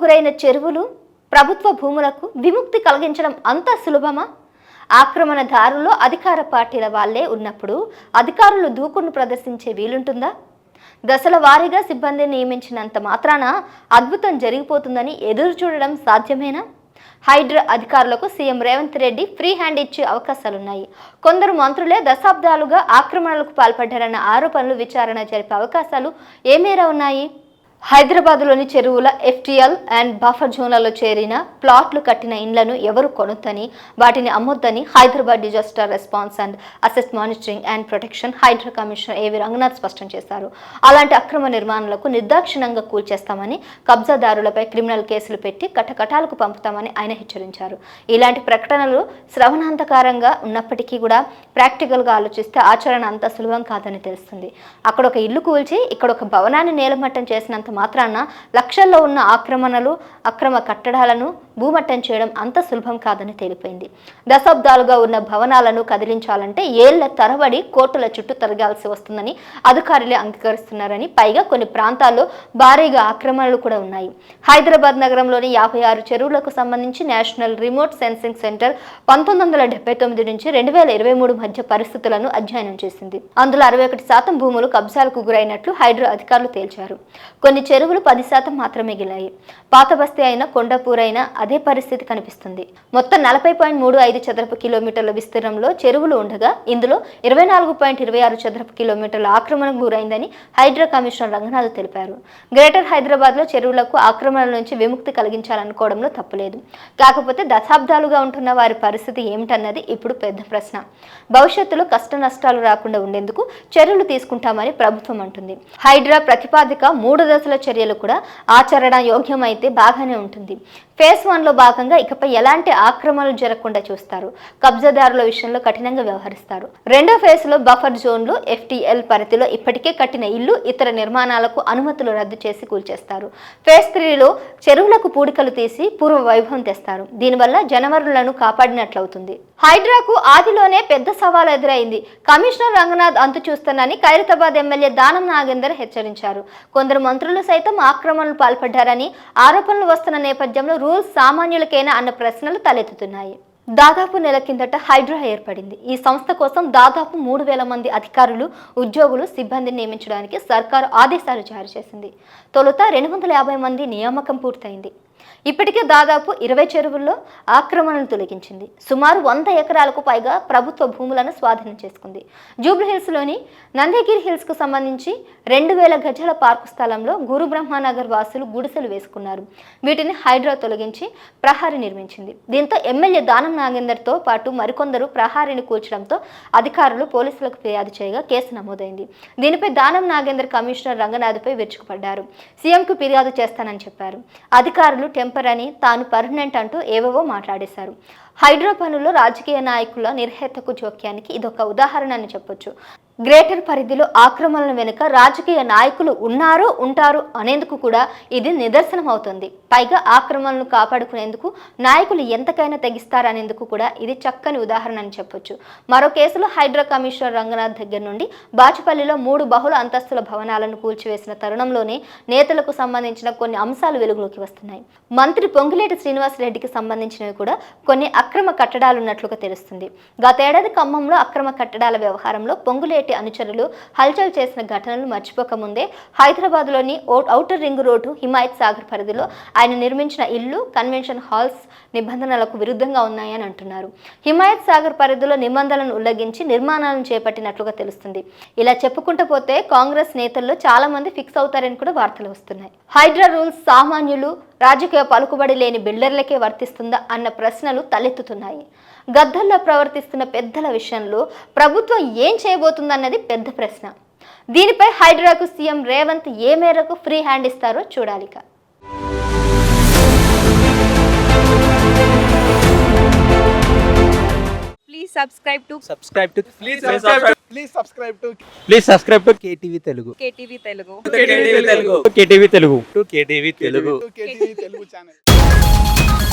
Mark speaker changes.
Speaker 1: గురైన చెరువులు ప్రభుత్వ భూములకు విముక్తి కలిగించడం అంత సులభమా? ఆక్రమణదారుల్లో అధికార పార్టీల వాళ్లే ఉన్నప్పుడు అధికారులు దూకుడును ప్రదర్శించే వీలుంటుందా? దశల వారీగా సిబ్బందిని నియమించినంత మాత్రాన అద్భుతం జరిగిపోతుందని ఎదురు చూడడం సాధ్యమేనా? హైడ్రా అధికారులకు CM Revanth Reddy free hand ఇచ్చే అవకాశాలున్నాయి. కొందరు మంత్రులే దశాబ్దాలుగా ఆక్రమణలకు పాల్పడ్డారన్న ఆరోపణలు విచారణ జరిపే అవకాశాలు ఏ మేర ఉన్నాయి? హైదరాబాద్లోని చెరువుల ఎఫ్టీఎల్ అండ్ బఫర్ జోన్లలో చేరిన ప్లాట్లు కట్టిన ఇండ్లను ఎవరు కొనొద్దని, వాటిని అమ్మొద్దని Hyderabad disaster response and asset monitoring and protection HYDRAA commissioner AV Ranganath స్పష్టం చేశారు. అలాంటి అక్రమ నిర్మాణాలకు నిర్దాక్షిణ్యంగా కూల్చేస్తామని, కబ్జాదారులపై క్రిమినల్ కేసులు పెట్టి కటకటాలకు పంపుతామని ఆయన హెచ్చరించారు. ఇలాంటి ప్రకటనలు శ్రవణాంతకారంగా ఉన్నప్పటికీ కూడా ప్రాక్టికల్గా ఆలోచిస్తే ఆచరణ అంత సులభం కాదని తెలుస్తుంది. అక్కడ ఒక ఇల్లు కూల్చి ఇక్కడ ఒక భవనాన్ని నేలమట్టం చేసినంత మాత్రాన లక్షల్లో ఉన్న అక్రమ కట్టడాలను భూమట్టం చేయడం అంత సులభం కాదని తేలిపోయింది. దశాబ్దాలుగా ఉన్న భవనాలను కదిలించాలంటే ఏళ్ల తరబడి కోర్టుల చుట్టూ తిరగాల్సి వస్తుందని అధికారులే అంగీకరిస్తున్నారని, పైగా కొన్ని ప్రాంతాల్లో భారీగా ఆక్రమణలు కూడా ఉన్నాయి. హైదరాబాద్ నగరంలోని 56 చెరువులకు సంబంధించి నేషనల్ రిమోట్ సెన్సింగ్ సెంటర్ 1979 నుంచి 2023 మధ్య పరిస్థితులను అధ్యయనం చేసింది. అందులో 61% భూములు కబ్జాలకు గురైనట్లు హైడ్రా అధికారులు తేల్చారు. కొన్ని చెరువులు 10% మాత్రమే మిగిలాయి. పాత బస్తీ అయిన కొండాపూర్ అయినా అదే పరిస్థితి కనిపిస్తుంది. మొత్తం 40.35 చదరపు కిలోమీటర్ల విస్తీర్ణంలో చెరువులు ఉండగా ఇందులో 24.26 చదరపు కిలోమీటర్ల ఆక్రమణకు గురైందని హైడ్రా కమిషనర్ రంగనాథ్ తెలిపారు. గ్రేటర్ హైదరాబాద్ లో చెరువులకు ఆక్రమణల నుంచి విముక్తి కలిగించాలనుకోవడంలో తప్పులేదు. కాకపోతే దశాబ్దాలుగా ఉంటున్న వారి పరిస్థితి ఏమిటన్నది ఇప్పుడు పెద్ద ప్రశ్న. భవిష్యత్తులో కష్ట నష్టాలు రాకుండా ఉండేందుకు చర్యలు తీసుకుంటామని ప్రభుత్వం అంటుంది. హైడ్రా ప్రతిపాదిక 3 దశల చర్యలు కూడా ఆచరణ యోగ్యమైతే బాగానే ఉంటుంది. ఫేజ్ 1లో భాగంగా ఇకపై ఎలాంటి ఆక్రమణలు జరగకుండా చూస్తారు. కబ్జాదారుల విషయంలో కఠినంగా వ్యవహరిస్తారు. రెండో ఫేజ్లో బఫర్ జోన్లు, ఎఫ్టీఎల్ పరిధిలో ఇప్పటికే కట్టిన ఇల్లు, ఇతర నిర్మాణాలకు అనుమతులు రద్దు చేసి కూల్చేస్తారు. ఫేజ్ 3లో చెరువులకు పూడికలు తీసి పూర్వ వైభవం తెస్తారు. దీనివల్ల జనవరులను కాపాడినట్లవుతుంది. హైడ్రాకు ఆదిలోనే పెద్ద సవాల్ ఎదురైంది. కమిషనర్ రంగనాథ్ అంతు చూస్తానని ఖైరతాబాద్ ఎమ్మెల్యే దానం నాగేందర్ హెచ్చరించారు. కొందరు మంత్రులు సైతం ఆక్రమణలు పాల్పడ్డారని ఆరోపణలు వస్తున్న నేపథ్యంలో రూల్స్ సామాన్యులకేనా అన్న ప్రశ్నలు తలెత్తుతున్నాయి. దాదాపు నెల కిందట హైడ్రా ఏర్పడింది. ఈ సంస్థ కోసం దాదాపు 3,000 మంది అధికారులు, ఉద్యోగులు, సిబ్బందిని నియమించడానికి సర్కారు ఆదేశాలు జారీ చేసింది. తొలుత 250 మంది నియామకం పూర్తయింది. ఇప్పటికే దాదాపు 20 చెరువుల్లో ఆక్రమణలు తొలగించింది. సుమారు 100 ఎకరాలకు పైగా ప్రభుత్వ భూములను స్వాధీనం చేసుకుంది. జూబ్లీహిల్స్లోని నందిగిరి హిల్స్కు సంబంధించి 2,000 గజాల పార్కు స్థలంలో గురు బ్రహ్మానగర్ వాసులు గుడిసెలు వేసుకున్నారు. వీటిని హైడ్రా తొలగించి ప్రహారీ నిర్మించింది. దీంతో ఎమ్మెల్యే దానం నాగేందర్తో పాటు మరికొందరు ప్రహారీని కూల్చడంతో అధికారులు పోలీసులకు ఫిర్యాదు చేయగా కేసు నమోదైంది. దీనిపై దానం నాగేందర్ కమిషనర్ రంగనాథ్పై విరుచుకుపడ్డారు. సీఎంకు ఫిర్యాదు చేస్తానని చెప్పారు. అధికారులు టెంపర్ అని, తాను పర్మనెంట్ అంటూ ఏవేవో మాట్లాడేశారు. హైడ్రా పనుల్లో రాజకీయ నాయకుల నిర్హేతుక జోక్యానికి ఇదొక ఉదాహరణ అని చెప్పొచ్చు. గ్రేటర్ పరిధిలో ఆక్రమణల వెనుక రాజకీయ నాయకులు ఉన్నారు, ఉంటారు అనేందుకు కూడా ఇది నిదర్శనం అవుతుంది. పైగా ఆక్రమణలను కాపాడుకునేందుకు నాయకులు ఎంతకైనా తెగిస్తారనేందుకు కూడా ఇది చక్కని ఉదాహరణ అని చెప్పొచ్చు. మరో కేసులో హైడ్రా కమిషనర్ రంగనాథ్ దగ్గర నుండి బాచుపల్లిలో 3 బహుళ అంతస్తుల భవనాలను కూల్చివేసిన తరుణంలోనే నేతలకు సంబంధించిన కొన్ని అంశాలు వెలుగులోకి వస్తున్నాయి. మంత్రి పొంగులేటి శ్రీనివాసరెడ్డికి సంబంధించినవి కూడా కొన్ని అక్రమ కట్టడాలున్నట్లుగా తెలుస్తుంది. గతేడాది ఖమ్మంలో అక్రమ కట్టడాల వ్యవహారంలో పొంగులేటి అనుచరులు హల్చల్ చేసిన ఘటనలు మర్చిపోకముందే హైదరాబాద్లోని outer ring road Himayat Sagar పరిధిలో ఆయన నిర్మించిన ఇల్లు, కన్వెన్షన్ హాల్స్ నిబంధనలకు విరుద్ధంగా ఉన్నాయని అంటున్నారు. హిమాయత్ సాగర్ పరిధిలో నిబంధనలను ఉల్లంఘించి నిర్మాణాలను చేపట్టినట్లుగా తెలుస్తుంది. ఇలా చెప్పుకుంటూ పోతే కాంగ్రెస్ నేతల్లో చాలా మంది ఫిక్స్ అవుతారని కూడా వార్తలు వస్తున్నాయి. హైడ్రా రూల్స్ సామాన్యులు, రాజకీయ పలుకుబడి లేని బిల్డర్లకే వర్తిస్తుందా అన్న ప్రశ్నలు తలెత్తుతున్నాయి. గద్దల్లో ప్రవర్తిస్తున్న పెద్దల విషయంలో ప్రభుత్వం ఏం చేయబోతుందన్నది పెద్ద ప్రశ్న. దీనిపై హైడ్రాకు సీఎం రేవంత్ ఏ మేరకు ఫ్రీ హ్యాండ్ ఇస్తారో చూడాలిక.
Speaker 2: Please subscribe to
Speaker 3: KTV Telugu.
Speaker 2: KTV Telugu.
Speaker 3: KTV Telugu. KTV Telugu. KTV Telugu.
Speaker 4: KTV Telugu channel.